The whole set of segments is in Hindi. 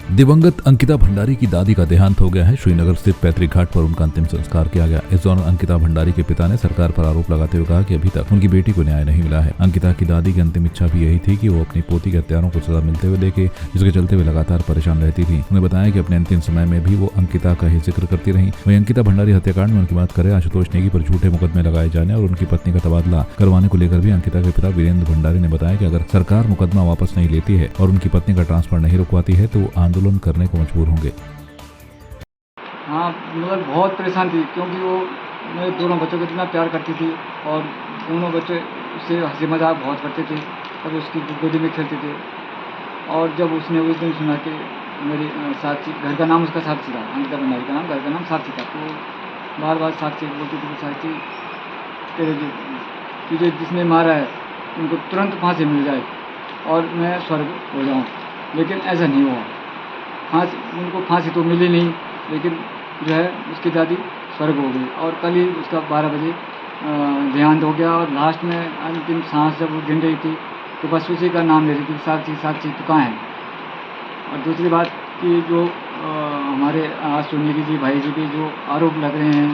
दिवंगत अंकिता भंडारी की दादी का देहांत हो गया है। श्रीनगर स्थित पैतृक घाट पर उनका अंतिम संस्कार किया गया। इस दौरान अंकिता भंडारी के पिता ने सरकार पर आरोप लगाते हुए कहा कि अभी तक उनकी बेटी को न्याय नहीं मिला है। अंकिता की दादी की अंतिम इच्छा भी यही थी कि वो अपनी पोती के हत्यारों को सजा मिलते हुए देखे, जिसके चलते वे लगातार परेशान रहती थी। उन्हें बताया कि अपने अंतिम समय में भी वो अंकिता का ही जिक्र करती रही। वहीं अंकिता भंडारी हत्याकांड में उनकी बात करें आशुतोष नेगी पर झूठे मुकदमे लगाए जाने और उनकी पत्नी का तबादला करवाने को लेकर भी अंकिता के पिता वीरेंद्र भंडारी ने बताया कि अगर सरकार मुकदमा वापस नहीं लेती है और उनकी पत्नी का ट्रांसफर नहीं रुकवाती है तो वो आंदोलन करने को मजबूर होंगे। हाँ, मतलब बहुत परेशान थी क्योंकि वो मेरे दोनों बच्चों को इतना प्यार करती थी और दोनों बच्चे उससे हंसी मजाक बहुत करते थे और उसकी गोदी में खेलते थे। और जब उसने उस दिन सुना कि मेरी साक्षी, घर का नाम उसका साक्षी था, अंकिता भंडारी का नाम, घर का नाम साक्षी था, तो बार बार साक्षी बोलती थी कि साक्षी तुझे जिसने मारा है उनको तुरंत फांसी मिल जाए और मैं स्वर्ग हो जाऊँ। लेकिन ऐसा नहीं हुआ। उनको फांसी तो मिली नहीं, लेकिन जो है उसकी दादी स्वर्ग हो गई और कल ही उसका 12 बजे देहांत हो गया। और लास्ट में अंतिम सांस जब वो गिन रही थी तो बस उसी का नाम ले रही थी, साक्षी साक्षी तू कहाँ है। और दूसरी बात कि जो हमारे सुनील जी भाई जी भी जो आरोप लग रहे हैं,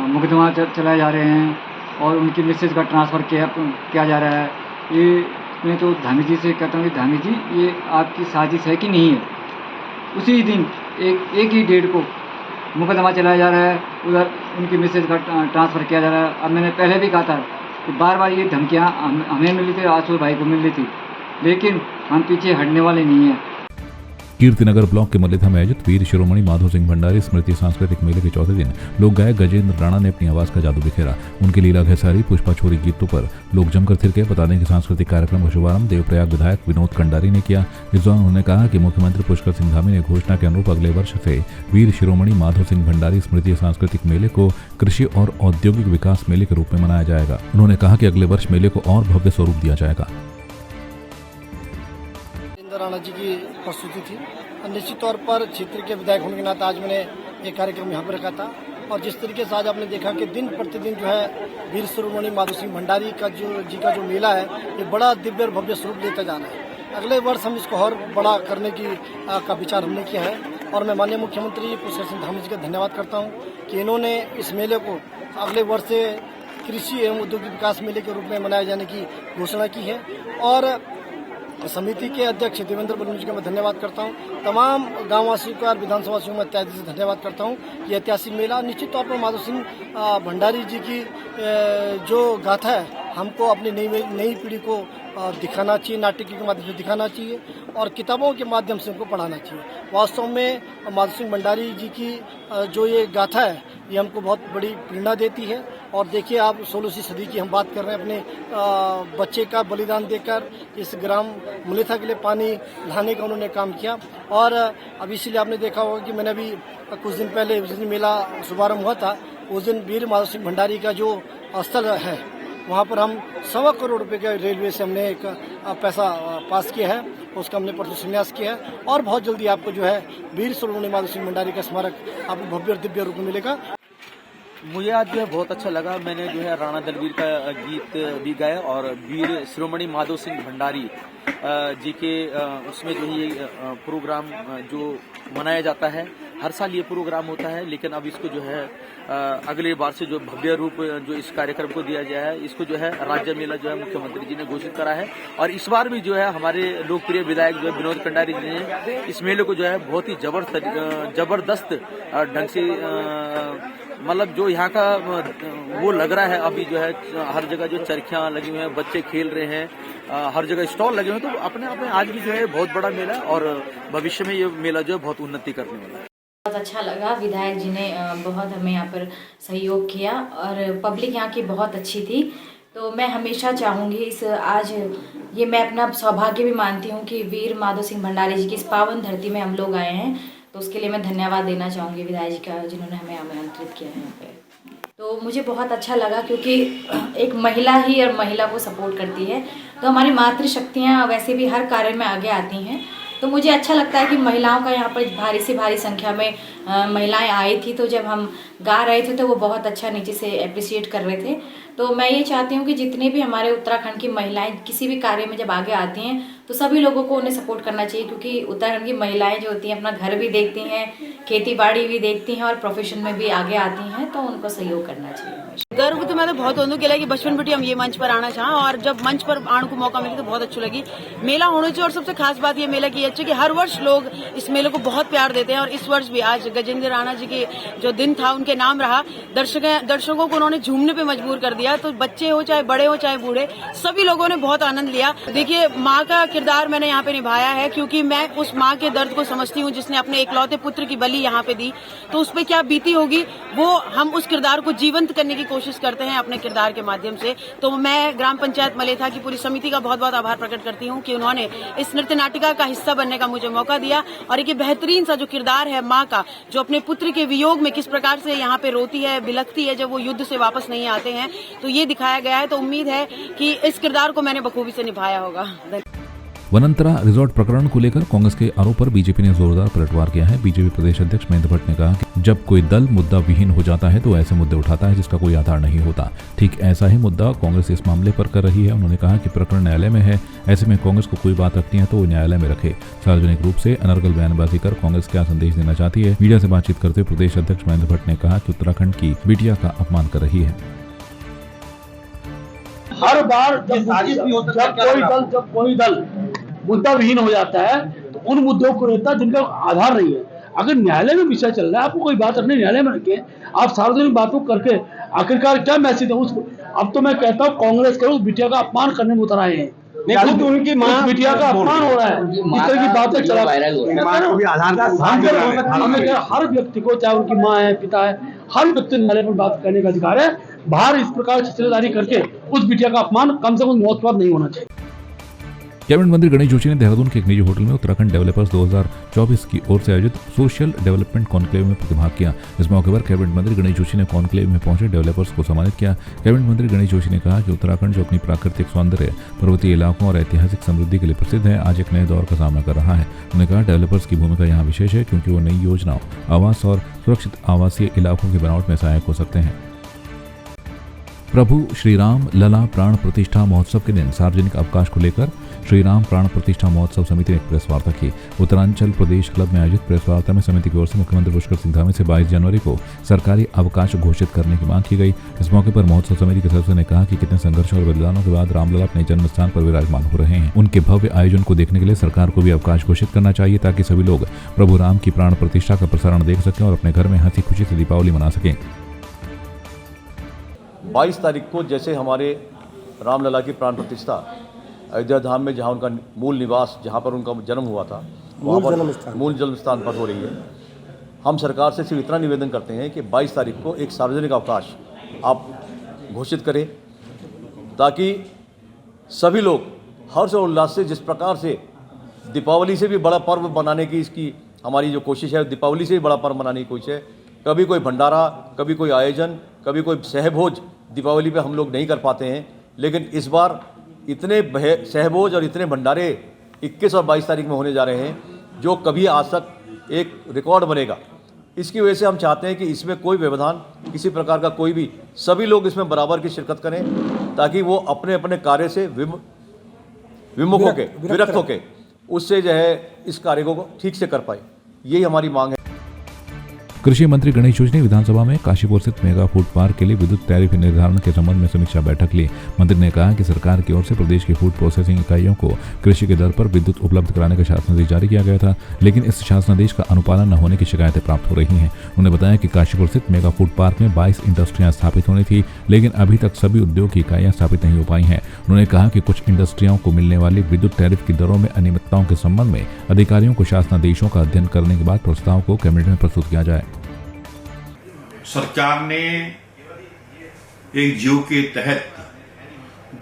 मुकदमा चलाए जा रहे हैं और उनकी मिसेज का ट्रांसफ़र किया जा रहा है, ये मैं तो धामी जी से कहता हूँ कि धामी जी ये आपकी साजिश है कि नहीं है। उसी दिन एक ही डेट को मुकदमा चलाया जा रहा है, उधर उनकी मिसेज का ट्रांसफ़र किया जा रहा है। अब मैंने पहले भी कहा था कि बार बार ये धमकियाँ हमें मिली थी, आशुतोष भाई को मिल रही थी, लेकिन हम पीछे हटने वाले नहीं हैं। कीर्तिनगर ब्लॉक के मल्लिथा में आयोजित वीर शिरोमणि माधो सिंह भंडारी स्मृति सांस्कृतिक मेले के चौथे दिन लोक गायक गजेंद्र राणा ने अपनी आवाज का जादू बिखेरा। उनके लीला घैसारी, पुष्पा छोरी गीतों पर लोग जमकर थिरके। बता दें कि सांस्कृतिक कार्यक्रम का शुभारंभ देवप्रयाग विधायक विनोद कंडारी ने किया। इस दौरान उन्होंने कहा कि मुख्यमंत्री पुष्कर सिंह धामी ने घोषणा के अनुरूप अगले वर्ष से वीर शिरोमणि माधो सिंह भंडारी स्मृति सांस्कृतिक मेले को कृषि और औद्योगिक विकास मेले के रूप में मनाया जाएगा। उन्होंने कहा कि अगले वर्ष मेले को और भव्य स्वरूप दिया जाएगा। राणा जी की प्रस्तुति थी। निश्चित तौर पर क्षेत्र के विधायक होने के नाते आज मैंने एक कार्यक्रम यहाँ पर रखा था और जिस तरीके से आज आपने देखा कि दिन प्रतिदिन जो है वीर शिरोमणि माधो सिंह भंडारी का जो मेला है ये बड़ा दिव्य और भव्य स्वरूप लेता जाना है। अगले वर्ष हम इसको और बड़ा करने का विचार हमने किया है और मैं माननीय मुख्यमंत्री पुष्कर सिंह धामी जी का धन्यवाद करता हूँ कि इन्होंने इस मेले को अगले वर्ष से कृषि एवं औद्योगिक विकास मेले के रूप में मनाए जाने की घोषणा की है। और समिति के अध्यक्ष देवेंद्र बलून जी का मैं धन्यवाद करता हूं। तमाम गांववासियों का और विधानसभा वासियों में इत्यादि से धन्यवाद करता हूं। ये ऐतिहासिक मेला निश्चित तौर पर माधो सिंह भंडारी जी की जो गाथा है हमको अपनी नई पीढ़ी को दिखाना चाहिए, नाटक के माध्यम से दिखाना चाहिए और किताबों के माध्यम से उनको पढ़ाना चाहिए। वास्तव में माधो सिंह भंडारी जी की जो ये गाथा है ये हमको बहुत बड़ी प्रेरणा देती है। और देखिए आप 16वीं सदी की हम बात कर रहे हैं, अपने बच्चे का बलिदान देकर इस ग्राम मल्लिथा के लिए पानी लाने का उन्होंने काम किया। और अब इसीलिए आपने देखा होगा कि मैंने अभी कुछ दिन पहले जिस दिन मेला शुभारम्भ हुआ था उस दिन वीर माधो सिंह भंडारी का जो स्थल है वहाँ पर हम 1.25 करोड़ रुपए के रेलवे से हमने एक पैसा पास किया है, उसका हमने परसों संन्यास किया है और बहुत जल्दी आपको जो है वीर शिरोमणि माधो सिंह भंडारी का स्मारक आपको भव्य और दिव्य रूप में मिलेगा। मुझे आज जो है बहुत अच्छा लगा। मैंने जो है राणा दलवीर का गीत भी गाया और वीर शिरोमणि माधो सिंह भंडारी जी के उसमें जो ये प्रोग्राम जो मनाया जाता है, हर साल ये प्रोग्राम होता है, लेकिन अब इसको जो है अगले बार से जो भव्य रूप जो इस कार्यक्रम को दिया गया है, इसको जो है राज्य मेला जो है मुख्यमंत्री जी ने घोषित करा है। और इस बार भी जो है हमारे लोकप्रिय विधायक जो है विनोद कंडारी जी ने इस मेले को जो है बहुत ही जबरदस्त ढंग से मतलब जो यहाँ का वो लग रहा है। अभी जो है हर जगह जो चरखियाँ लगी हुई हैं, बच्चे खेल रहे हैं, हर जगह स्टॉल लगे हुए हैं, तो अपने आप में आज भी जो है बहुत बड़ा मेला है और भविष्य में ये मेला जो है बहुत उन्नति करने वाला है। बहुत अच्छा लगा, विधायक जी ने बहुत हमें यहाँ पर सहयोग किया और पब्लिक यहाँ की बहुत अच्छी थी। तो मैं हमेशा चाहूँगी आज ये मैं अपना सौभाग्य भी मानती हूँ कि वीर माधो सिंह भंडारी जी की इस पावन धरती में हम लोग आए हैं, तो उसके लिए मैं धन्यवाद देना चाहूँगी विधायक जी का जिन्होंने हमें आमंत्रित किया है यहाँ पे। तो मुझे बहुत अच्छा लगा क्योंकि एक महिला ही और महिला को सपोर्ट करती है, तो हमारी मातृशक्तियाँ वैसे भी हर कार्य में आगे आती हैं। तो मुझे अच्छा लगता है कि महिलाओं का यहाँ पर भारी से भारी संख्या में महिलाएं आई थी। तो जब हम गा रहे थे तो वो बहुत अच्छा नीचे से अप्रिशिएट कर रहे थे। तो मैं ये चाहती हूँ कि जितने भी हमारे उत्तराखंड की महिलाएं किसी भी कार्य में जब आगे आती हैं तो सभी लोगों को उन्हें सपोर्ट करना चाहिए, क्योंकि उत्तराखंड की महिलाएं जो होती हैं अपना घर भी देखती हैं, खेती बाड़ी भी देखती हैं और प्रोफेशन में भी आगे आती हैं, तो उनको सहयोग करना चाहिए। गर्व तो मैं बहुत होने के लिए कि बचपन बेटी हम ये मंच पर आना चाहा, और जब मंच पर आने को मौका मिला तो बहुत अच्छी लगी। मेला होने चाहिए, और सबसे खास बात ये मेला की अच्छी कि हर वर्ष लोग इस मेले को बहुत प्यार देते हैं, और इस वर्ष भी आज गजेंद्र राणा जी के जो दिन था उनके नाम रहा। दर्शकों को उन्होंने झूमने पे मजबूर कर दिया। तो बच्चे हो चाहे बड़े हो चाहे बूढ़े, सभी लोगों ने बहुत आनंद लिया। देखिए, माँ का किरदार मैंने यहाँ पे निभाया है, क्योंकि मैं उस माँ के दर्द को समझती हूँ जिसने अपने इकलौते पुत्र की बलि यहाँ पे दी। तो उस पर क्या बीती होगी, वो हम उस किरदार को जीवंत करने की कोशिश करते हैं अपने किरदार के माध्यम से। तो मैं ग्राम पंचायत मलेथा की पूरी समिति का बहुत बहुत आभार प्रकट करती हूँ कि उन्होंने इस नृत्य नाटिका का हिस्सा बनने का मुझे मौका दिया। और एक बेहतरीन सा जो किरदार है माँ का, जो अपने पुत्र के वियोग में किस प्रकार से यहाँ पे रोती है, बिलखती है जब वो युद्ध से वापस नहीं आते हैं, तो ये दिखाया गया है। तो उम्मीद है कि इस किरदार को मैंने बखूबी से निभाया होगा। वनंतरा रिजॉर्ट प्रकरण को लेकर कांग्रेस के आरोप पर बीजेपी ने जोरदार पलटवार किया है। बीजेपी प्रदेश अध्यक्ष महेंद्र भट्ट ने कहा कि जब कोई दल मुद्दा विहीन हो जाता है तो ऐसे मुद्दे उठाता है जिसका कोई आधार नहीं होता। ठीक ऐसा ही मुद्दा कांग्रेस इस मामले पर कर रही है। उन्होंने कहा कि प्रकरण न्यायालय में है, ऐसे में कांग्रेस को कोई बात रखनी है तो वो न्यायालय में रखे। सार्वजनिक रूप से अनर्गल बयानबाजी कर कांग्रेस क्या संदेश देना चाहती है। मीडिया से बातचीत करते हुए प्रदेश अध्यक्ष महेंद्र भट्ट ने कहा कि उत्तराखंड की बिटिया का अपमान कर रही है। हर बार जब कोई दल मुद्दा विहीन हो जाता है तो उन मुद्दों को रहता है जिनका आधार नहीं है। अगर न्यायालय में विषय चल रहा है, आपको कोई बात रखनी न्यायालय में रखे। आप सार्वजनिक बातों करके आखिरकार क्या मैसेज है उसको। अब तो मैं कहता हूँ कांग्रेस के उस बिटिया का अपमान करने में उतर आए हैं। उनकी मां बिटिया का अपमान हो रहा है, इस तरह की बातें चला। हमें हर व्यक्ति को, चाहे उनकी माँ है पिता है, हर व्यक्ति न्यायालय पर बात करने का अधिकार है। बाहर इस प्रकार की चित्रधारी करके उस बिटिया का अपमान कम से कम मौत पर नहीं होना चाहिए। कैबिनेट मंत्री गणेश जोशी ने देहरादून के एक निजी होटल में उत्तराखंड डेवलपर्स 2024 की ओर से आयोजित सोशल डेवलपमेंट कॉन्क्लेव में प्रतिभाग किया। इस मौके पर कैबिनेट मंत्री गणेश जोशी ने कॉन्क्लेव में पहुंचे डेवलपर्स को सम्मानित किया। कैबिनेट मंत्री गणेश जोशी ने कहा कि उत्तराखंड जो अपनी प्राकृतिक सौंदर्य, पर्वतीय इलाकों और ऐतिहासिक समृद्धि के लिए प्रसिद्ध है, आज एक नए दौर का सामना कर रहा है। उन्होंने कहा डेवलपर्स की भूमिका यहाँ विशेष है क्योंकि वो नई योजनाओं, आवास और सुरक्षित आवासीय इलाकों की बनावट में सहायक हो सकते हैं। प्रभु श्री राम लला प्राण प्रतिष्ठा महोत्सव के दिन सार्वजनिक अवकाश को लेकर श्री राम प्राण प्रतिष्ठा महोत्सव समिति ने एक प्रेस वार्ता की। उत्तरांचल प्रदेश क्लब में आयोजित प्रेस वार्ता में समिति की ओर से मुख्यमंत्री पुष्कर सिंह धामी से 22 जनवरी को सरकारी अवकाश घोषित करने की मांग की गई। इस मौके पर महोत्सव समिति के सदस्यों ने कहा कि कितने संघर्ष और बलिदानों के बाद रामलला अपने जन्म स्थान पर विराजमान हो रहे हैं। उनके भव्य आयोजन को देखने के लिए सरकार को भी अवकाश घोषित करना चाहिए ताकि सभी लोग प्रभु राम की प्राण प्रतिष्ठा का प्रसारण देख सकें और अपने घर में हंसी खुशी से दीपावली मना सकें। 22 तारीख को जैसे हमारे रामलला की प्राण प्रतिष्ठा अयोध्या धाम में, जहाँ उनका मूल निवास, जहाँ पर उनका जन्म हुआ था, वहाँ पर मूल जन्म स्थान पर हो रही है। हम सरकार से सिर्फ इतना निवेदन करते हैं कि 22 तारीख को एक सार्वजनिक अवकाश आप घोषित करें ताकि सभी लोग हर्ष और उल्लास से, जिस प्रकार से दीपावली से भी बड़ा पर्व बनाने की इसकी हमारी जो कोशिश है, दीपावली से भी बड़ा पर्व मनाने की कोशिश है। कभी कोई भंडारा, कभी कोई आयोजन, कभी कोई सहभोज दीपावली पे हम लोग नहीं कर पाते हैं, लेकिन इस बार इतने सहभोज और इतने भंडारे 21 और 22 तारीख में होने जा रहे हैं जो कभी आज तक एक रिकॉर्ड बनेगा। इसकी वजह से हम चाहते हैं कि इसमें कोई व्यवधान, किसी प्रकार का कोई भी, सभी लोग इसमें बराबर की शिरकत करें ताकि वो अपने अपने कार्य से विरक्त होके उससे जो है इस कार्य को ठीक से कर पाए। यही हमारी मांग है। कृषि मंत्री गणेश जोशी ने विधानसभा में काशीपुर स्थित मेगा फूड पार्क के लिए विद्युत टैरिफ निर्धारण के संबंध में समीक्षा बैठक ली। मंत्री ने कहा कि सरकार की ओर से प्रदेश की फूड प्रोसेसिंग इकाइयों को कृषि के दर पर विद्युत उपलब्ध कराने का शासनादेश जारी किया गया था, लेकिन इस शासनादेश का अनुपालन न होने की शिकायतें प्राप्त हो रही हैं। उन्होंने बताया कि काशीपुर स्थित मेगा फूड पार्क में 22 इंडस्ट्रियां स्थापित होनी थी, लेकिन अभी तक सभी उद्योग की इकाइयां स्थापित नहीं हो पाई हैं। उन्होंने कहा कि कुछ इंडस्ट्रियों को मिलने वाली विद्युत टैरिफ की दरों में अनियमितताओं के संबंध में अधिकारियों को शासनादेशों का अध्ययन करने के बाद प्रस्ताव को कैबिनेट में प्रस्तुत किया जाए। सरकार ने एक जियो के तहत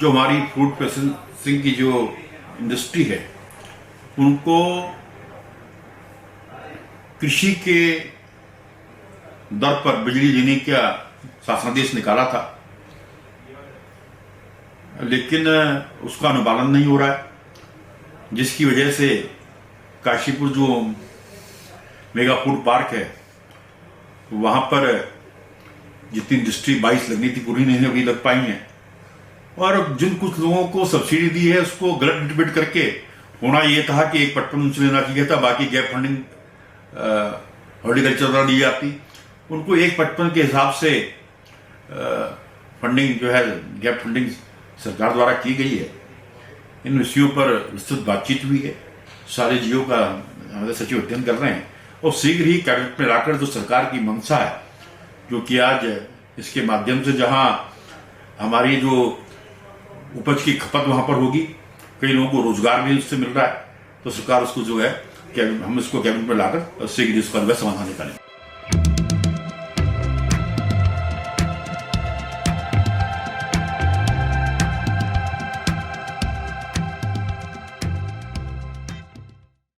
जो हमारी फूड प्रोसेसिंग की जो इंडस्ट्री है उनको कृषि के दर पर बिजली देने का शासनादेश निकाला था, लेकिन उसका अनुपालन नहीं हो रहा है, जिसकी वजह से काशीपुर जो मेगा फूड पार्क है वहां पर जितनी इंडस्ट्री 22 लगनी थी पूरी नहीं अभी लग पाई है, और जिन कुछ लोगों को सब्सिडी दी है उसको गलत डिस्ट्रीब्यूट करके होना ये था कि एक पटपन उनसे लेना चाहिए था, बाकी गैप फंडिंग हॉर्टिकल्चर द्वारा दी जाती, उनको एक पटपन के हिसाब से फंडिंग जो है गैप फंडिंग सरकार द्वारा की गई है। इन विषयों पर विस्तृत बातचीत हुई है, सारे जियो का हमारे सचिव अध्ययन कर रहे हैं और शीघ्र ही कैबिनेट में लाकर जो सरकार की मंशा है, जो कि आज इसके माध्यम से जहां हमारी जो उपज की खपत वहां पर होगी, कई लोगों को रोजगार भी उससे मिल रहा है, तो सरकार उसको जो है हम इसको कैबिनेट में लाकर शीघ्र इसका समाधान निकालें।